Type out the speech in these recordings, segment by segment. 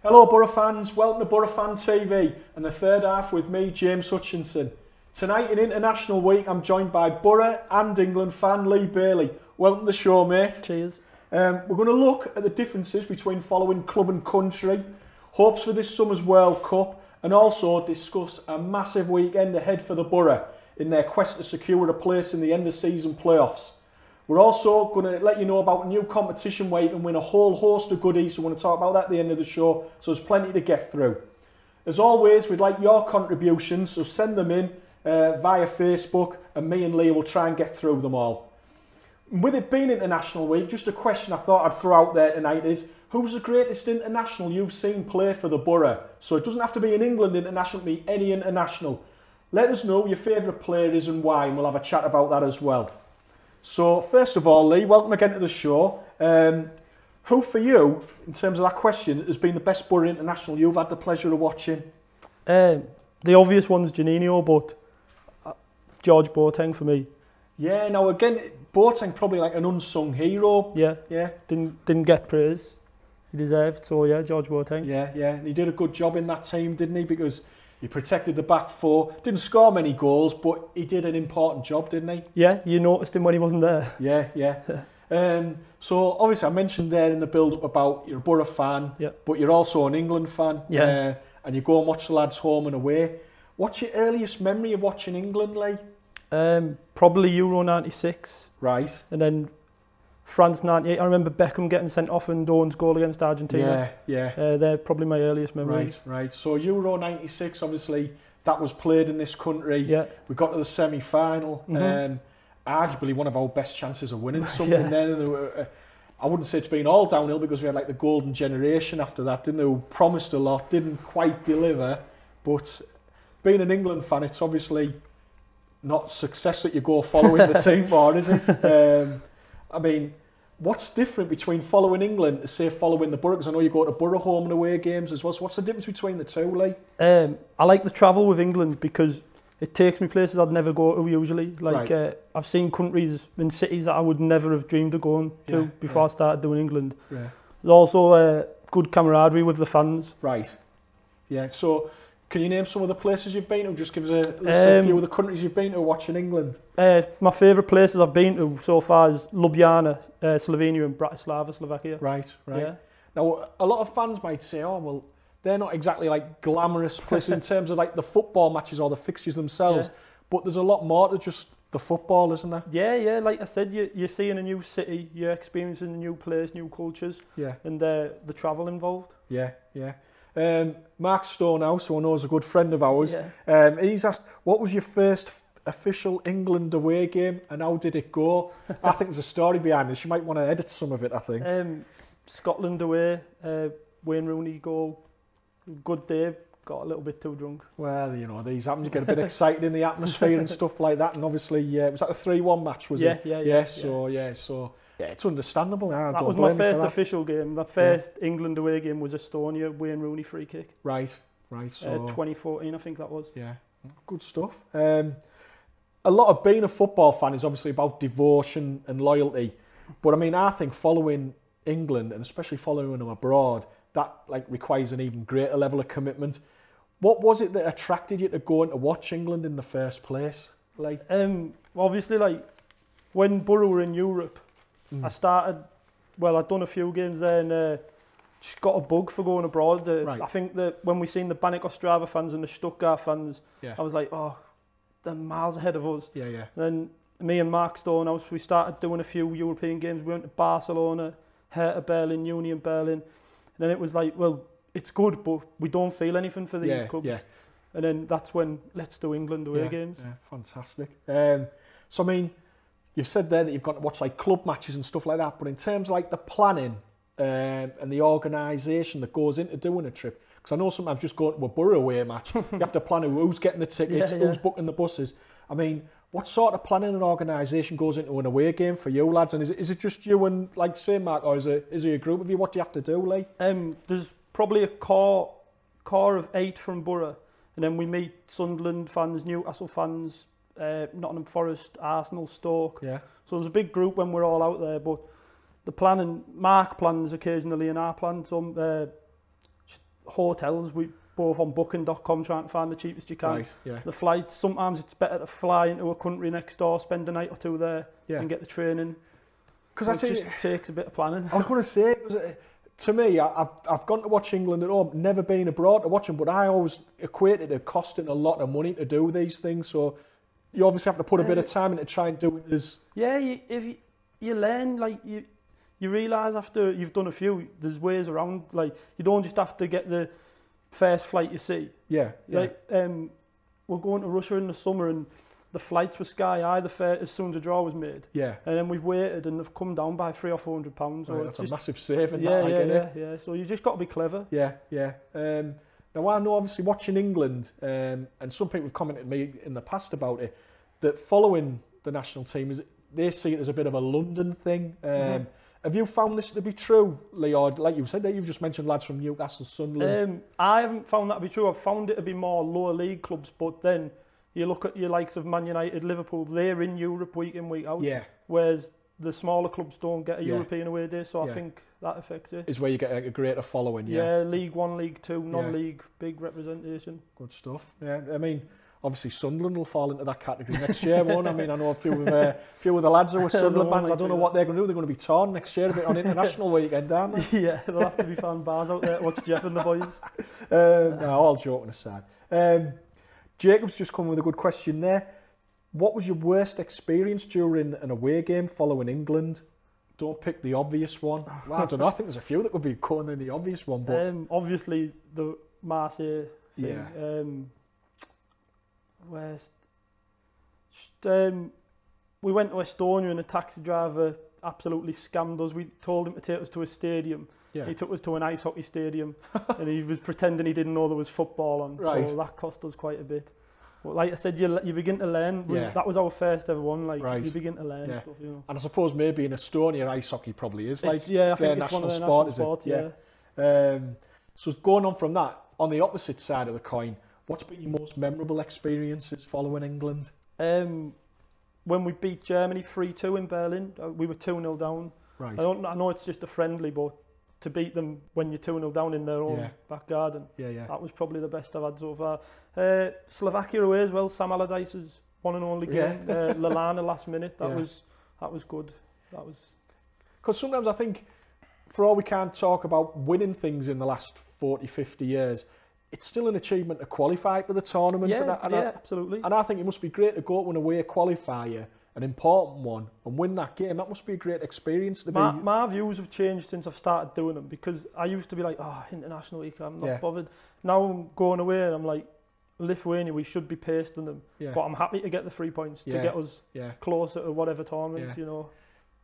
Hello Boro fans, welcome to BoroFanTV and the third half with me, James Hutchinson. Tonight in International Week I'm joined by Boro and England fan Lee Bailey. Welcome to the show, mate. Cheers. We're going to look at the differences between following club and country, hopes for this summer's World Cup, and also discuss a massive weekend ahead for the Boro in their quest to secure a place in the end of season playoffs. We're also going to let you know about a new competition where you can win a whole host of goodies, so we're going to talk about that at the end of the show, so there's plenty to get through. As always, we'd like your contributions, so send them in via Facebook, and me and Lee will try and get through them all. With it being International Week, just a question I thought I'd throw out there tonight is, who's the greatest international you've seen play for the Boro? So it doesn't have to be an England international, it can be any international. Let us know who your favourite player is and why, and we'll have a chat about that as well. So first of all, Lee, welcome again to the show. Who for you, in terms of that question, has been the best Boro international you've had the pleasure of watching? The obvious one's Janino, but George Boateng for me. Yeah, now again, Boateng probably like an unsung hero. Yeah. Didn't get praise he deserved. So yeah, George Boateng. Yeah. And he did a good job in that team, didn't he? Because he protected the back four. Didn't score many goals, but he did an important job, didn't he? Yeah, you noticed him when he wasn't there. Yeah. So obviously I mentioned there in the build-up about you're a Boro fan, but you're also an England fan. Yeah. And you go and watch the lads home and away. What's your earliest memory of watching England, Lee? Probably Euro 96. Right. And then France 98. I remember Beckham getting sent off and Dawn's goal against Argentina. Yeah. They're probably my earliest memories. Right. So Euro 96, obviously, that was played in this country. Yeah. We got to the semi-final. Arguably one of our best chances of winning something then. I wouldn't say it's been all downhill because we had like the golden generation after that, didn't they? Who promised a lot, didn't quite deliver. But being an England fan, it's obviously not success that you go following the team for, is it? I mean, what's different between following England to say following the Boro? Because I know you go to Boro home and away games as well. So what's the difference between the two, Lee? I like the travel with England because it takes me places I'd never go to usually. Like I've seen countries and cities that I would never have dreamed of going to before I started doing England. Yeah. There's also good camaraderie with the fans. Right. Yeah. So can you name some of the places you've been to? Just give us a list of a few of the countries you've been to watching England. My favourite places I've been to so far is Ljubljana, Slovenia, and Bratislava, Slovakia. Right. Yeah. Now, a lot of fans might say, oh, well, they're not exactly like glamorous places in terms of like the football matches or the fixtures themselves, but there's a lot more to just the football, isn't there? Yeah. Like I said, you're seeing a new city, you're experiencing a new place, new cultures, and the travel involved. Yeah. Mark Stonehouse, who I know is a good friend of ours, he's asked, what was your first official England away game and how did it go? I think there's a story behind this. You might want to edit some of it, I think. Scotland away, Wayne Rooney goal. Good day, got a little bit too drunk. Well, you know, these happen, you get a bit excited in the atmosphere and stuff like that, and obviously, was that the 3-1 match, was it? Yeah. So it's understandable. That was my first official game. My first England away game was Estonia, Wayne Rooney free kick. Right. So 2014, I think that was. Yeah, good stuff. A lot of being a football fan is obviously about devotion and loyalty, but I mean, I think following England, and especially following them abroad, that like requires an even greater level of commitment. What was it that attracted you to going to watch England in the first place? Like, obviously, like when Boro were in Europe, I started. Well, I'd done a few games there and just got a bug for going abroad. I think that when we seen the Banik Ostrava fans and the Stuttgart fans, I was like, oh, they're miles ahead of us. Yeah. Then me and Mark Stonehouse, we started doing a few European games. We went to Barcelona, Hertha Berlin, Union Berlin. And then it was like, well, it's good, but we don't feel anything for these clubs. Yeah. And then that's when let's do England away games. Yeah, fantastic. So I mean, you've said there that you've got to watch like club matches and stuff like that, but in terms of like the planning and the organisation that goes into doing a trip, because I know sometimes just going to a Boro away match, you have to plan who's getting the tickets, who's booking the buses. I mean, what sort of planning and organisation goes into an away game for you lads? And is it just you and, like, say, Mark, or is it a group of you? What do you have to do, Lee? There's probably a core of 8 from Boro, and then we meet Sunderland fans, Newcastle fans, Nottingham Forest, Arsenal, Stoke. Yeah. So there's a big group when we're all out there, but the planning, Mark plans occasionally and I plan some. hotels, we both on booking.com trying to find the cheapest you can. Right, yeah. The flights, sometimes it's better to fly into a country next door, spend a night or two there and get the training. Because it just takes a bit of planning. I was going to say, to me, I've gone to watch England at home, never been abroad to watch them, but I always equated it costing a lot of money to do these things. So you obviously have to put a bit of time into try and do it as... Yeah, if you learn, like, you realise after you've done a few, there's ways around. Like, you don't just have to get the first flight you see. Yeah. Like, we're going to Russia in the summer and the flights were sky high as soon as the draw was made. Yeah. And then we've waited and they've come down by £300 or £400. So that's a massive saving. Yeah. So you just got to be clever. Yeah. Now I know, obviously, watching England, and some people have commented to me in the past about it, that following the national team, they see it as a bit of a London thing. Have you found this to be true, Lee? Or like you said, you've just mentioned lads from Newcastle, Sunderland. I haven't found that to be true. I've found it to be more lower league clubs, but then you look at your likes of Man United, Liverpool, they're in Europe week in, week out. Yeah. Whereas the smaller clubs don't get a European away day, so I think that affects it. Is where you get a greater following, Yeah, League One, League Two, non-league, big representation. Good stuff. Yeah, I mean, obviously Sunderland will fall into that category next year, won't I? mean, I know a few of the lads who are Sunderland fans. I don't know what they're going to do. They're going to be torn next year a bit on international weekend, aren't they? Yeah, there'll have to be fan bars out there to watch Jeff and the boys. No, all joking aside. Jacob's just come with a good question there. What was your worst experience during an away game following England? Don't pick the obvious one. Well, I don't know. I think there's a few that would be going in the obvious one. But obviously the Marseille thing. We went to Estonia and a taxi driver absolutely scammed us. We told him to take us to a stadium. Yeah. He took us to an ice hockey stadium and he was pretending he didn't know there was football on. Right. So that cost us quite a bit. But like I said, you begin to learn. That was our first ever one. Like you begin to learn stuff. You know. And I suppose maybe in Estonia, ice hockey probably is like I think their it's national one of their sport, national sports, So going on from that, on the opposite side of the coin, what's been your most memorable experiences following England? When we beat Germany 3-2 in Berlin, we were 2-0 down. Right. I know it's just a friendly, but to beat them when you're 2-0 down in their own back garden, that was probably the best I've had so far. Slovakia away as well, Sam Allardyce's one and only game. Lallana last minute, that was good. That was... Because sometimes I think, for all we can't talk about winning things in the last 40, 50 years, it's still an achievement to qualify for the tournament. Absolutely. And I think it must be great to go to an away qualifier, an important one, and win that game. That must be a great experience to be. My views have changed since I've started doing them, because I used to be like, international week, I'm not bothered. Now I'm going away and I'm like, Lithuania, we should be pasting them. Yeah. But I'm happy to get the 3 points to get us closer to whatever tournament, you know.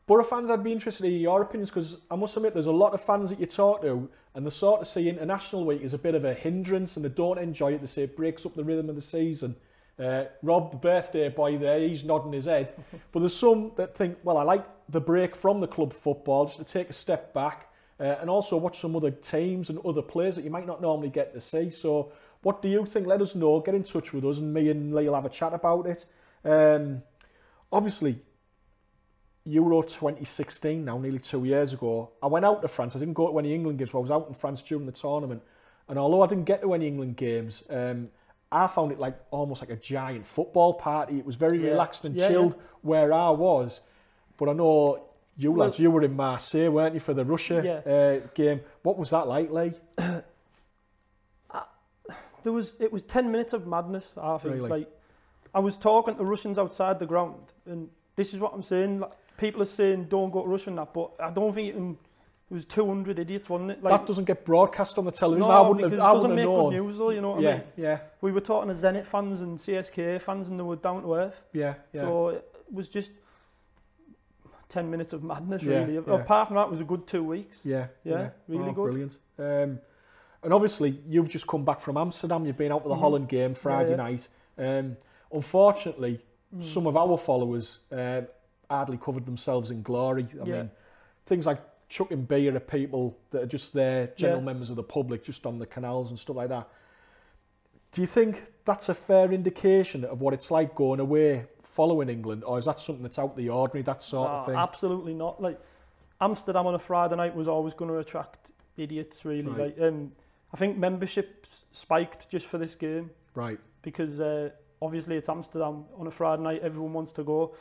Boro fans, I'd be interested in your opinions, because I must admit there's a lot of fans that you talk to and they sort of see international week as a bit of a hindrance and they don't enjoy it. They say it breaks up the rhythm of the season. Rob, the birthday boy there, he's nodding his head. But there's some that think, well, I like the break from the club football, just to take a step back and also watch some other teams and other players that you might not normally get to see. So what do you think? Let us know. Get in touch with us and me and Lee will have a chat about it. Obviously, Euro 2016 now, nearly 2 years ago, I went out to France. I didn't go to any England games, but I was out in France during the tournament. And although I didn't get to any England games, I found it like almost like a giant football party. It was very relaxed and chilled where I was. But I know you lads, you were in Marseille, weren't you, for the Russia game? What was that like, Lee? It was 10 minutes of madness, I think. Really? Like, I was talking to Russians outside the ground, and this is what I'm saying. Like, people are saying don't go to Russia and that, but I don't think it was 200 idiots, wasn't it? Like, that doesn't get broadcast on the television. No, I wouldn't because have, it doesn't make good news, though. You know what I mean? Yeah. We were talking to Zenit fans and CSK fans, and they were down to earth. Yeah. So it was just 10 minutes of madness, really. Apart from that, it was a good 2 weeks. Yeah, really good. Brilliant. And obviously, you've just come back from Amsterdam. You've been out to the Holland game Friday night. Unfortunately, some of our followers hardly covered themselves in glory. I mean, things like chucking beer at people that are just there, general members of the public, just on the canals and stuff like that. Do you think that's a fair indication of what it's like going away following England, or is that something that's out of the ordinary, that sort of thing? Absolutely not. Like, Amsterdam on a Friday night was always going to attract idiots, really. Right. Like, I I think membership spiked just for this game. Right. Because obviously it's Amsterdam on a Friday night, everyone wants to go.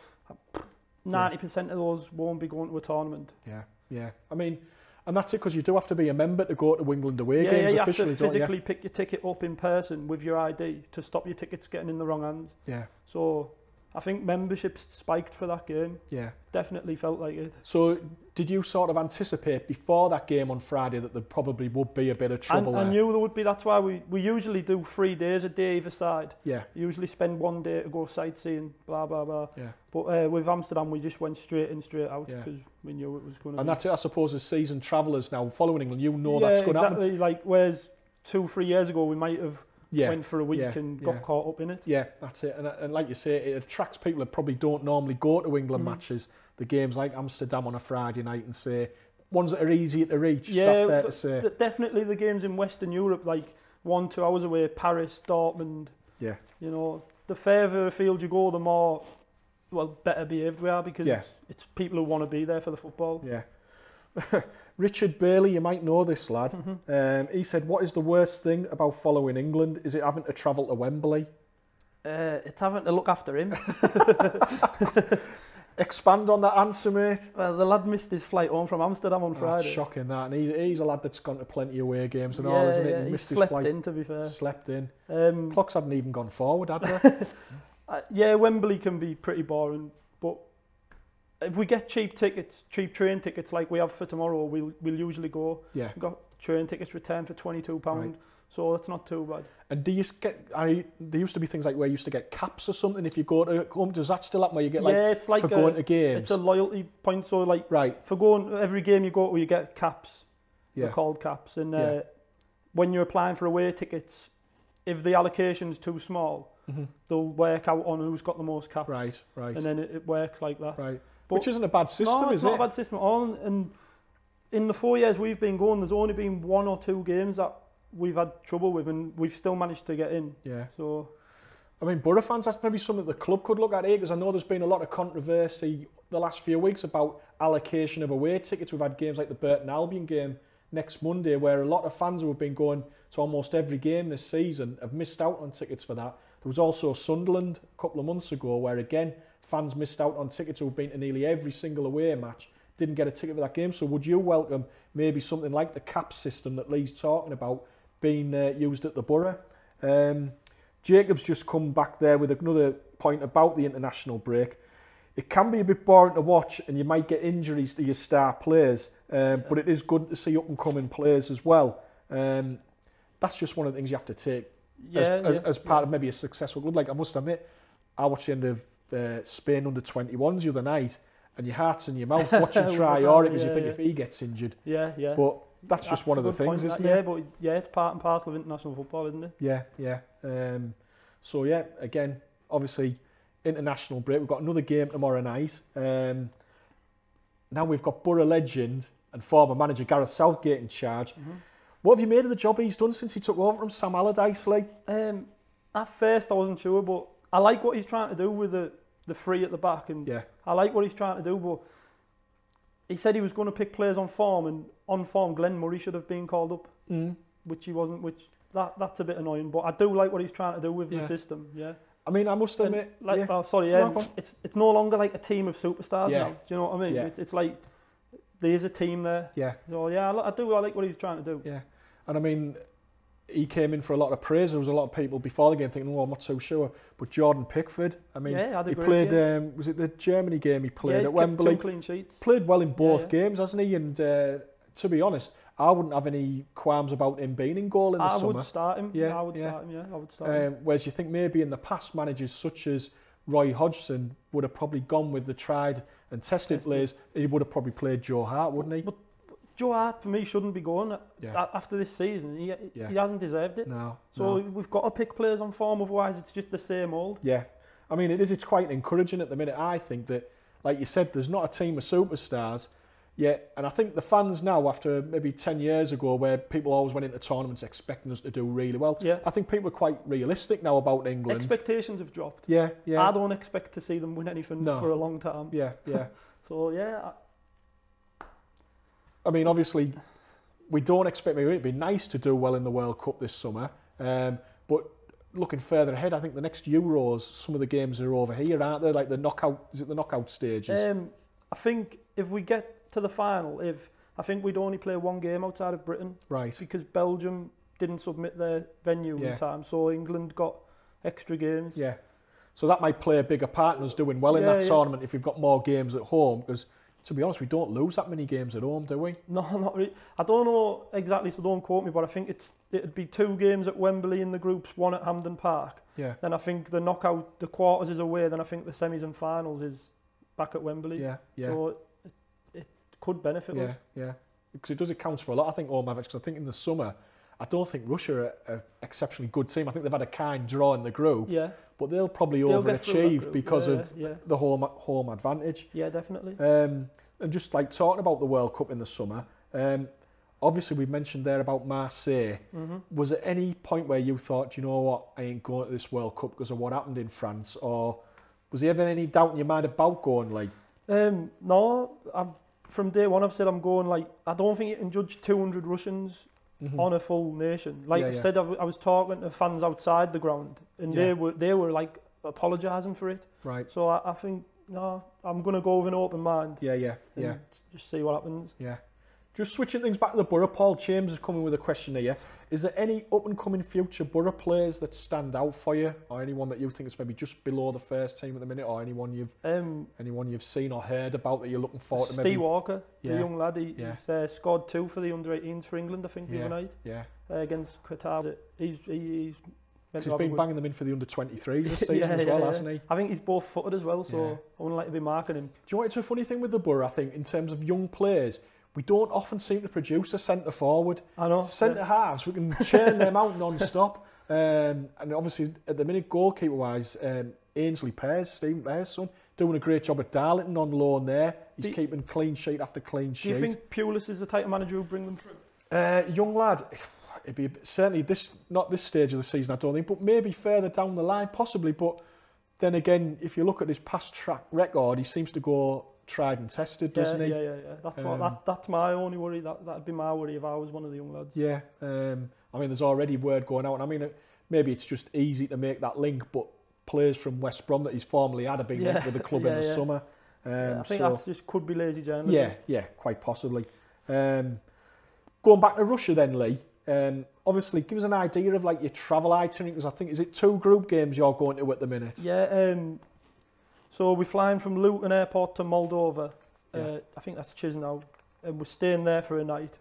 90% of those won't be going to a tournament. Yeah, yeah. I mean, and that's it, because you do have to be a member to go to England away games you officially, have to physically pick your ticket up in person with your ID to stop your tickets getting in the wrong hands. Yeah. So I think memberships spiked for that game. Yeah. Definitely felt like it. So did you sort of anticipate before that game on Friday that there probably would be a bit of trouble there? I knew there would be. That's why we usually do 3 days, a day either side. Yeah. Usually spend 1 day to go sightseeing, blah, blah, blah. Yeah. But with Amsterdam, we just went straight in, straight out, because we knew it was going to be. And that's it, I suppose, as seasoned travellers now following England, you know that's going to happen. Yeah, exactly. Like, whereas 2-3 years ago, we might have went for a week and got caught up in it. Yeah, that's it. And like you say, it attracts people that probably don't normally go to England matches, the games like Amsterdam on a Friday night, and say, ones that are easier to reach, is that fair to say? Definitely the games in Western Europe, like 1-2 hours away, Paris, Dortmund. Yeah. You know, the further afield you go, the more, better behaved we are, because it's people who want to be there for the football. Yeah. Richard Bailey, you might know this lad. He said, what is the worst thing about following England? Is it having to travel to Wembley? It's having to look after him. Expand on that answer, mate. Well, the lad missed his flight home from Amsterdam on Friday. That's shocking, that. And he's a lad that's gone to plenty of away games and all, isn't it? He missed slept his flight. in, to be fair. Slept in. Clocks hadn't even gone forward, had they? Yeah, Wembley can be pretty boring, but if we get cheap train tickets like we have for tomorrow, we'll usually go. Yeah. We've got train tickets returned for £22, right. So that's not too bad. And do you get? There used to be things like where you used to get caps or something if you go to home. Does that still happen where you get like? Yeah, it's like for going to games. It's a loyalty point. So like, for going every game you go to, you get caps. Yeah. They're called caps, and when you're applying for away tickets, if the allocation's too small, they'll work out on who's got the most caps. Right. And then it works like that. Right. But which isn't a bad system, no, is it? it's not a bad system at all. And in the 4 years we've been going, there's only been 1 or 2 games that we've had trouble with, and we've still managed to get in. Yeah. So, I mean, Boro fans, that's maybe something the club could look at here, because I know there's been a lot of controversy the last few weeks about allocation of away tickets. We've had games like the Burton Albion game next Monday, where a lot of fans who have been going to almost every game this season have missed out on tickets for that. There was also Sunderland a couple of months ago, where again, fans missed out on tickets who have been to nearly every single away match, didn't get a ticket for that game. So would you welcome maybe something like the cap system that Lee's talking about being used at the Boro? Jacob's just come back there with another point about the international break. It can be a bit boring to watch, and you might get injuries to your star players, but it is good to see up-and-coming players as well. That's just one of the things you have to take as part of maybe a successful club. Like, I must admit, I watched the end of Spain under-21s the other night, and your heart's in your mouth watching Traore, because you think if he gets injured. Yeah. But that's just one of the things, isn't it? Yeah, but it's part and parcel of international football, isn't it? Yeah. So yeah, again, obviously, international break. We've got another game tomorrow night. Now we've got Boro legend and former manager Gareth Southgate in charge. What have you made of the job he's done since he took over from Sam Allardyce, Lee? At first I wasn't sure, but I like what he's trying to do with the 3 at the back, and I like what he's trying to do, but he said he was going to pick players on form, and on form Glenn Murray should have been called up, which he wasn't, that's a bit annoying, but I do like what he's trying to do with the system, I mean, I must admit... it's no longer like a team of superstars now, do you know what I mean? It's like, there's a team there. So I like what he's trying to do. Yeah, and I mean, he came in for a lot of praise. There was a lot of people before the game thinking, I'm not so sure. But Jordan Pickford, I mean, he played, was it the Germany game he played at Wembley? Kept 2 clean sheets. Played well in both games, hasn't he? And to be honest, I wouldn't have any qualms about him being in goal in the summer. I would start him. I would start him. Whereas you think maybe in the past, managers such as Roy Hodgson would have probably gone with the tried and tested players. He would have probably played Joe Hart, wouldn't he? But Joe Hart, for me, shouldn't be going after this season. He hasn't deserved it. So we've got to pick players on form, otherwise it's just the same old. Yeah. I mean, it's quite encouraging at the minute. I think that, like you said, there's not a team of superstars yet. And I think the fans now, after maybe 10 years ago, where people always went into tournaments expecting us to do really well, I think people are quite realistic now about England. Expectations have dropped. Yeah. I don't expect to see them win anything for a long time. Yeah. So, I mean, obviously, we don't expect, maybe it'd be nice to do well in the World Cup this summer, but looking further ahead, I think the next Euros, some of the games are over here, aren't they? Like the knockout, is it the knockout stages? I think if we get to the final, I think we'd only play one game outside of Britain. Right. Because Belgium didn't submit their venue in time, so England got extra games. Yeah. So that might play a bigger part in us doing well in that tournament if we've got more games at home, because to be honest, we don't lose that many games at home, do we? No, not really. I don't know exactly, so don't quote me, but I think it'd be 2 games at Wembley in the groups, 1 at Hampden Park. Yeah. Then I think the knockout, the quarters is away, then I think the semis and finals is back at Wembley. Yeah, yeah. So it could benefit us. Yeah, because it does account for a lot, I think, home average, because I think in the summer, I don't think Russia are an exceptionally good team. I think they've had a kind draw in the group. Yeah. But they'll probably overachieve because of the home advantage. Yeah, definitely. And just like talking about the World Cup in the summer, obviously we mentioned there about Marseille. Was there any point where you thought, you know what, I ain't going to this World Cup because of what happened in France? Or was there ever any doubt in your mind about going? Like, no, from day one I've said I'm going. Like, I don't think you can judge 200 Russians on a full nation. Like I said, I was talking to fans outside the ground, and they were like apologising for it. Right. So I think, no, I'm going to go with an open mind. Yeah. Just see what happens. Yeah. Just switching things back to the Boro, Paul James is coming with a question here. Is there any up-and-coming future Boro players that stand out for you, or anyone that you think is maybe just below the first team at the minute, or anyone you've seen or heard about that you're looking forward to? Steve Walker, the young lad, he's scored 2 for the under-18s for England, I think, the other night. Against Qatar. He's been banging them in for the under-23s this season as well, hasn't he? I think he's both-footed as well, so I wouldn't like to be marking him. Do you know what, it's a funny thing with the Boro, I think, in terms of young players, we don't often seem to produce a centre forward. I know. Centre halves, we can churn them out non-stop. And obviously, at the minute, goalkeeper-wise, Ainsley Pears, Stephen Pears' son, doing a great job at Darlington on loan there. He's keeping clean sheet after clean sheet. Do you think Pulis is the type of manager who'll bring them through? Young lad, it'd be certainly not this stage of the season, I don't think, but maybe further down the line, possibly. But then again, if you look at his past track record, he seems to go tried and tested, doesn't he? Yeah. That's my only worry. That'd be my worry if I was one of the young lads. Yeah. I mean, there's already word going out. I mean, maybe it's just easy to make that link, but players from West Brom that he's formerly had have been linked with the club in the summer. I think that just could be lazy journalism. Yeah, quite possibly. Going back to Russia then, Lee. Obviously, give us an idea of like your travel itinerary, because I think, is it 2 group games you're going to at the minute? Yeah. So we're flying from Luton Airport to Moldova. I think that's Chisinau. And we're staying there for a night.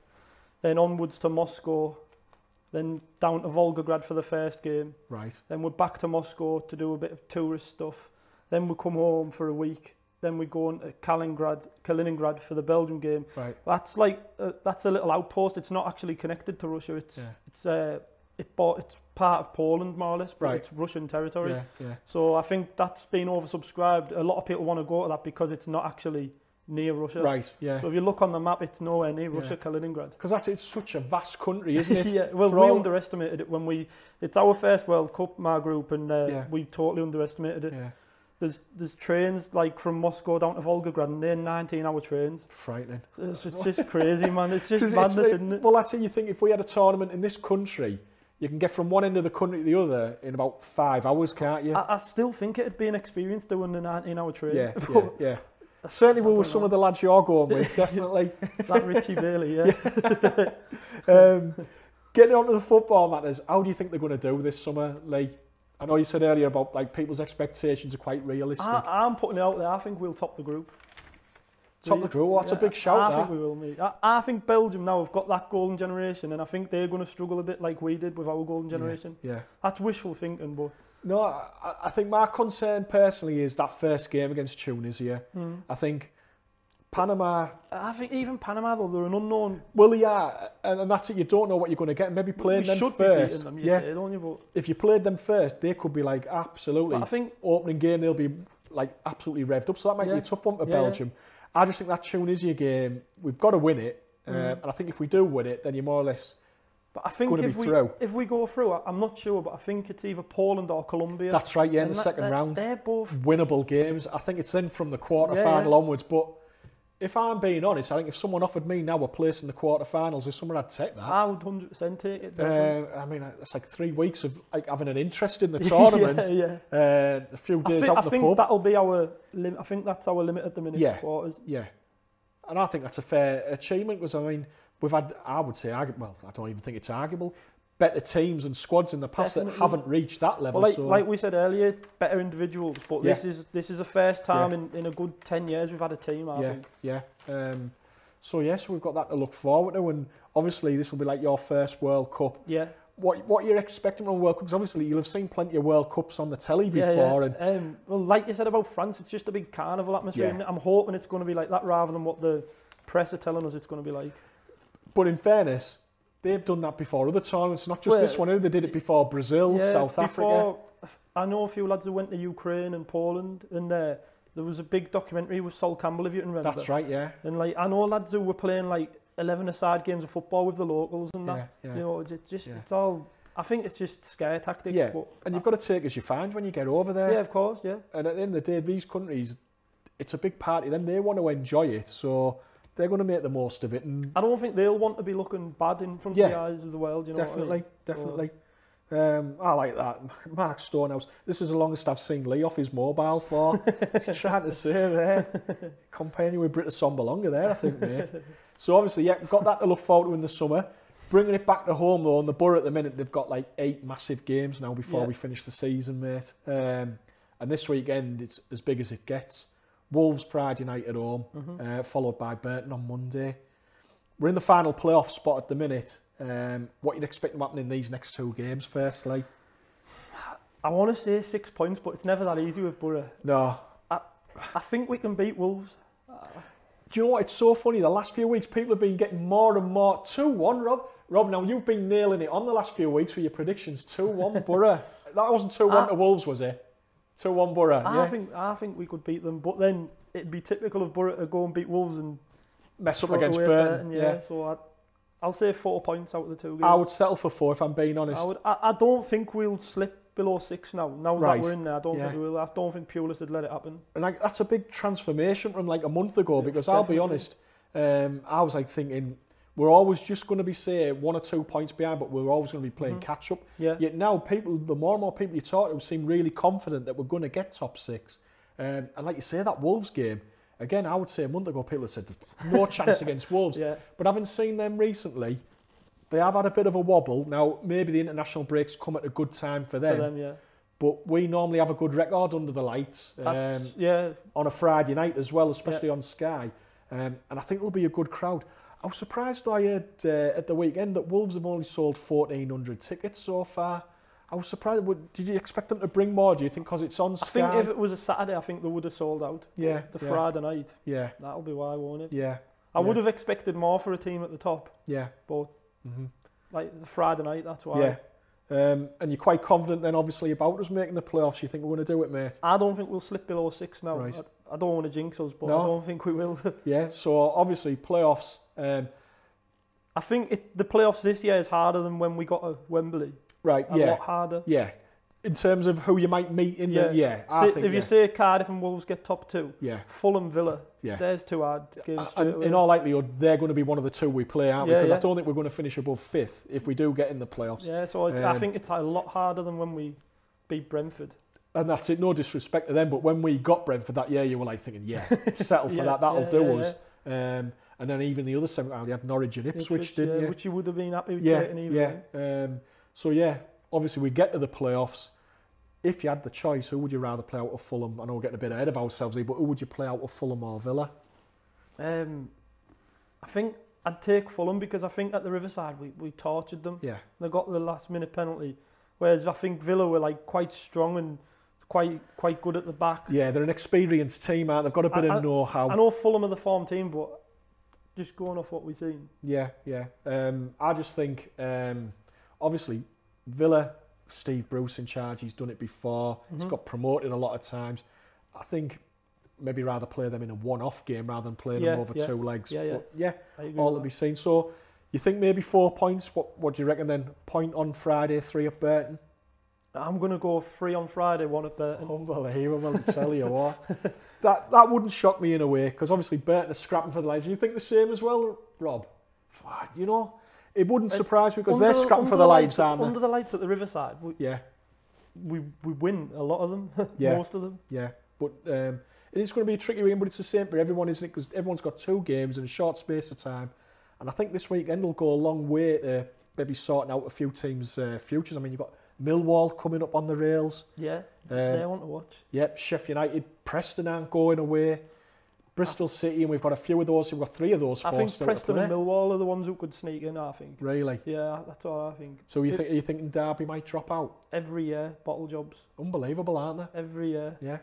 Then onwards to Moscow. Then down to Volgograd for the first game. Right. Then we're back to Moscow to do a bit of tourist stuff. Then we come home for a week. Then we go into Kaliningrad for the Belgium game. Right. That's like that's a little outpost. It's not actually connected to Russia. It's part of Poland, more or less, but it's Russian territory. Yeah. So I think that's been oversubscribed. A lot of people want to go to that because it's not actually near Russia. Right, yeah. So if you look on the map, it's nowhere near Russia, Kaliningrad. Because it's such a vast country, isn't it? Yeah, well, we underestimated it it's our first World Cup, my group, and we totally underestimated it. Yeah. There's trains like from Moscow down to Volgograd, and they're 19-hour trains. Frightening. It's just crazy, man. It's just madness, isn't it? Well, that's it. You think if we had a tournament in this country, you can get from one end of the country to the other in about 5 hours, can't you? I still think it'd be an experience doing the 19-hour train. Yeah. Certainly with some of the lads you're going with, definitely. That Richie Bailey, yeah. Getting on to the football matters, how do you think they're going to do this summer, Lee? I know you said earlier about like people's expectations are quite realistic. I'm putting it out there. I think we'll top the group. Top the group? Well, that's a big shout. I think we will, mate. I think Belgium now have got that golden generation, and I think they're going to struggle a bit like we did with our golden generation. Yeah. That's wishful thinking, but... No, I think my concern personally is that first game against Tunisia. I think Panama... I think even Panama, though, they're an unknown... Well, yeah, and that's it. You don't know what you're going to get. Maybe playing them first. Be beating them, say, don't you? But if you played them first, they could be like, absolutely. I think opening game, they'll be like absolutely revved up. So that might be a tough one for Belgium. I just think that Tunisia game, we've got to win it. And I think if we do win it, then you're more or less... But I think if we go through, I'm not sure, but I think it's either Poland or Colombia. That's right, in the second round. They're both winnable games. I think it's then from the quarter-final onwards, but if I'm being honest, I think if someone offered me now a place in the quarterfinals, if someone, I'd take that. I would 100% take it. I mean, it's like 3 weeks of like having an interest in the tournament. A few days out in the pub. I think that'll be our limit. I think that's our limit at the minute. Quarters. Yeah. And I think that's a fair achievement because, I mean, we've had, I would say, well, I don't even think it's arguable, better teams and squads in the past that haven't reached that level. Well, like we said earlier, better individuals, but this is the first time in a good 10 years we've had a team, I think. So we've got that to look forward to, and obviously this will be like your first World Cup. Yeah. What you're expecting from World Cup? Because obviously you'll have seen plenty of World Cups on the telly before. And well, like you said about France, it's just a big carnival atmosphere. And I'm hoping it's going to be like that rather than what the press are telling us it's going to be like. But in fairness, they've done that before other tournaments, not just this one. They did it before Brazil, South Africa. I know a few lads who went to Ukraine and Poland, and there was a big documentary with Sol Campbell, if you can remember. That's right, yeah. And like I know lads who were playing like 11-a-side games of football with the locals and that. You know, it's all. I think it's just scare tactics. Yeah, but and you've got to take as you find when you get over there. Yeah, of course, yeah. And at the end of the day, these countries, it's a big party. Them, they want to enjoy it, so they're going to make the most of it. And I don't think they'll want to be looking bad in front of the eyes of the world. You know definitely. I like that. Mark Stonehouse. This is the longest I've seen Lee off his mobile for. He's trying to say there. Comparing you with Britta Sombalonga there, I think, mate. So obviously, we've got that to look forward to in the summer. Bringing it back to home though, and the Boro at the minute, they've got like 8 massive games now before we finish the season, mate. And this weekend, it's as big as it gets. Wolves Friday night at home, followed by Burton on Monday. We're in the final playoff spot at the minute. What you'd expect to happen in these next 2 games, firstly? I want to say 6 points, but it's never that easy with Boro. No. I think we can beat Wolves. Do you know what? It's so funny. The last few weeks, people have been getting more and more 2-1, Rob. Rob, now you've been nailing it on the last few weeks with your predictions. 2-1 Boro. That wasn't 2-1 to Wolves, was it? 2-1 Boro. I think we could beat them, but then it'd be typical of Boro to go and beat Wolves and mess up against Burton. So I'll say 4 points out of the 2 games. I would settle for 4 if I'm being honest. I don't think we'll slip below 6 now. Now that we're in there, I don't think we will. I don't think Pulis would let it happen. And that's a big transformation from like a month ago, because I'll be honest, I was like thinking we're always just going to be, say, 1 or 2 points behind, but we're always going to be playing catch up. Yeah. Yet now the more and more people you talk to seem really confident that we're going to get top 6. And like you say, that Wolves game, again, I would say a month ago people had said there's no chance against Wolves. But having seen them recently, they have had a bit of a wobble. Now, maybe the international breaks come at a good time for them. But we normally have a good record under the lights on a Friday night as well, especially on Sky. And I think there'll be a good crowd. I was surprised I heard at the weekend that Wolves have only sold 1,400 tickets so far. I was surprised. Did you expect them to bring more, do you think, because it's on Sky? I think if it was a Saturday, I think they would have sold out. The Friday night. That'll be why, won't it? I would have expected more for a team at the top. But like the Friday night, that's why. And you're quite confident then, obviously, about us making the playoffs. You think we're going to do it, mate? I don't think we'll slip below 6 now. Right. I don't want to jinx us, but I don't think we will. So obviously playoffs. I think the playoffs this year is harder than when we got to Wembley. Right. A lot harder. In terms of who you might meet in the if you say Cardiff and Wolves get top 2, Fulham, Villa, there's 2 hard games. And in all likelihood, they're going to be one of the 2 we play, aren't we? Because I don't think we're going to finish above 5th if we do get in the playoffs. So I think it's a lot harder than when we beat Brentford. And that's it, no disrespect to them, but when we got Brentford that year, you were like thinking, settle for that, that'll do us. And then even the other semi-final, you had Norwich and Ipswich, didn't you? Which you would have been happy with taking even. Obviously we get to the playoffs. If you had the choice, who would you rather play out of Fulham? I know we're getting a bit ahead of ourselves here, but who would you play out of Fulham or Villa? I think I'd take Fulham because I think at the Riverside we tortured them. They got the last minute penalty. Whereas I think Villa were like quite strong and quite good at the back. They're an experienced team, aren't they? They've got a bit of know-how. I know Fulham are the form team, but just going off what we've seen. I just think, obviously, Villa, Steve Bruce in charge, he's done it before. He's got promoted a lot of times. I think maybe rather play them in a one-off game rather than playing them over 2 legs. But all to be seen. So you think maybe 4 points? What do you reckon then? Point on Friday, 3 at Burton? I'm going to go 3 on Friday, 1 at Burton. Unbelievable, I tell you what. that wouldn't shock me in a way, because obviously Burton are scrapping for the lives. Do you think the same as well, Rob? You know, it wouldn't surprise me, because they're scrapping for the lives, aren't they? Under the lights at the Riverside, we win a lot of them, most of them. Yeah, but it is going to be a tricky weekend, but it's the same for everyone, isn't it? Because everyone's got 2 games in a short space of time. And I think this weekend will go a long way to maybe sorting out a few teams' futures. I mean, you've got Millwall coming up on the rails. Yeah, they want to watch. Yep, Sheffield United, Preston aren't going away. Bristol City, and we've got a few of those. We've got 3 of those. I think Preston and Millwall are the ones who could sneak in, I think. Really? Yeah, that's what I think. So are you thinking Derby might drop out? Every year, bottle jobs. Unbelievable, aren't they? Every year. Yeah,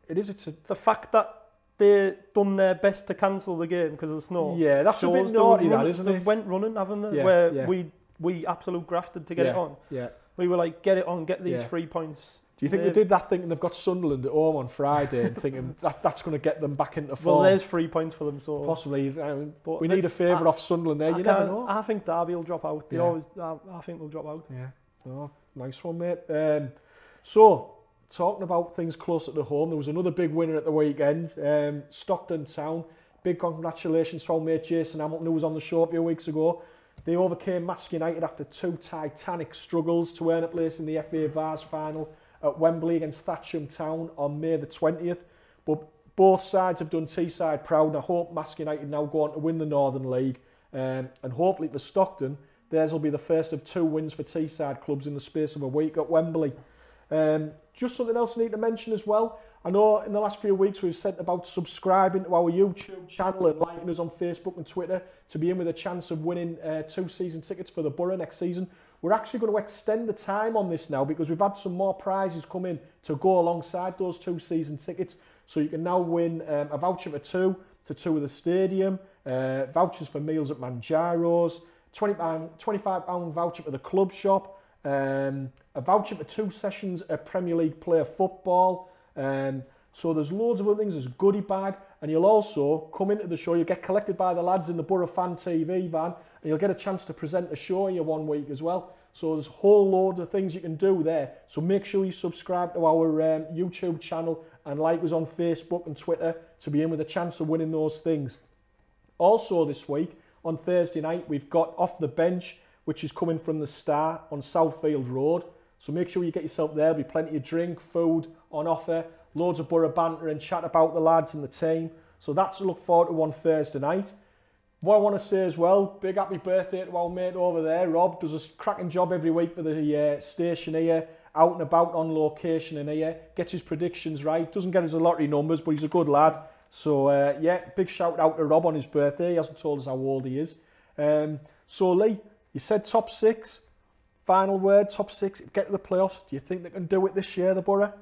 it is. The fact that they've done their best to cancel the game because of the snow. Yeah, that's a bit naughty, that, isn't it? They went running, haven't they? Yeah, where we absolute grafted to get it on. Yeah. We were like, get it on, get these 3 points. Do you think they did that thinking they've got Sunderland at home on Friday and thinking that's going to get them back into form? Well, there's 3 points for them, so possibly. But we need a favour off Sunderland there. You never know. I think Derby will drop out. They always. I think they'll drop out. Yeah. Oh, nice one, mate. So, talking about things closer to home, there was another big winner at the weekend. Stockton Town. Big congratulations to our mate Jason Hamilton, who was on the show a few weeks ago. They overcame Mask United after 2 titanic struggles to earn a place in the FA Vars final at Wembley against Thatcham Town on May the 20th. But both sides have done Teesside proud, and I hope Mask United now go on to win the Northern League. And hopefully for Stockton, theirs will be the first of 2 wins for Teesside clubs in the space of a week at Wembley. Just something else I need to mention as well. I know in the last few weeks we've said about subscribing to our YouTube channel and liking us on Facebook and Twitter to be in with a chance of winning 2 season tickets for the Boro next season. We're actually going to extend the time on this now because we've had some more prizes come in to go alongside those 2 season tickets. So you can now win a voucher for 2 to 2 of the stadium, vouchers for meals at Manjaro's, £25 voucher for the club shop, a voucher for 2 sessions at Premier League player football. So there's loads of other things. There's a goodie bag, and you'll also come into the show. You get collected by the lads in the BoroFanTV van, and you'll get a chance to present a show here one week as well. So there's a whole load of things you can do there. So make sure you subscribe to our YouTube channel and like us on Facebook and Twitter to be in with a chance of winning those things. Also this week, on Thursday night, we've got Off the Bench, which is coming from the Star on Southfield Road. So make sure you get yourself there. There'll be plenty of drink, food on offer, loads of Boro banter and chat about the lads and the team. So that's to look forward to on Thursday night. What I want to say as well, big happy birthday to our mate over there. Rob does a cracking job every week for the station here, out and about on location in here, gets his predictions right, doesn't get his lottery numbers, but he's a good lad. So yeah, big shout out to Rob on his birthday. He hasn't told us how old he is. So Lee, you said top 6. Final word, top 6, get to the playoffs. Do you think they can do it this year, the Boro?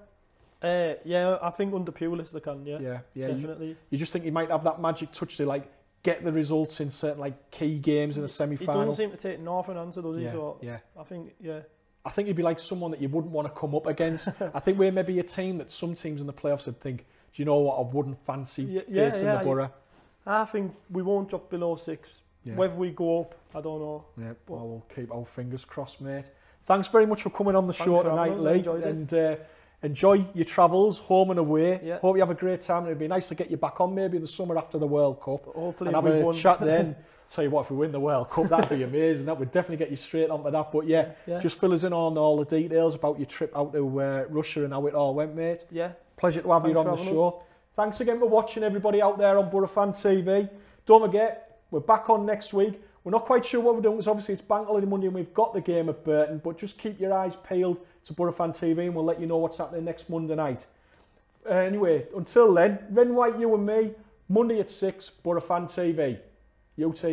Yeah, I think under Pulis they can, yeah. Yeah, definitely. You just think he might have that magic touch to like get the results in certain like key games in a semi-final? He doesn't seem to take no for an answer, does he? So yeah. I think, I think he'd be like someone that you wouldn't want to come up against. I think we're maybe a team that some teams in the playoffs would think, do you know what, I wouldn't fancy facing the Boro. I think we won't drop below 6. Yeah. Whether we go up, I don't know. Yeah, well, we'll keep our fingers crossed, mate. Thanks very much for coming on the show tonight, Lee. And enjoy your travels, home and away. Yeah. Hope you have a great time. It'd be nice to get you back on maybe in the summer after the World Cup. But hopefully and have a chat then. Tell you what, if we win the World Cup, that'd be amazing. That would definitely get you straight onto that. But yeah, just fill us in on all the details about your trip out to Russia and how it all went, mate. Yeah. Pleasure to have you on the show. Thanks again for watching, everybody out there on BoroFanTV. Don't forget, we're back on next week. We're not quite sure what we're doing because obviously it's Bank Holiday Monday and we've got the game at Burton, but just keep your eyes peeled to BoroFanTV and we'll let you know what's happening next Monday night. Anyway, until then, Ren White, you and me, Monday at 6, BoroFanTV. UT.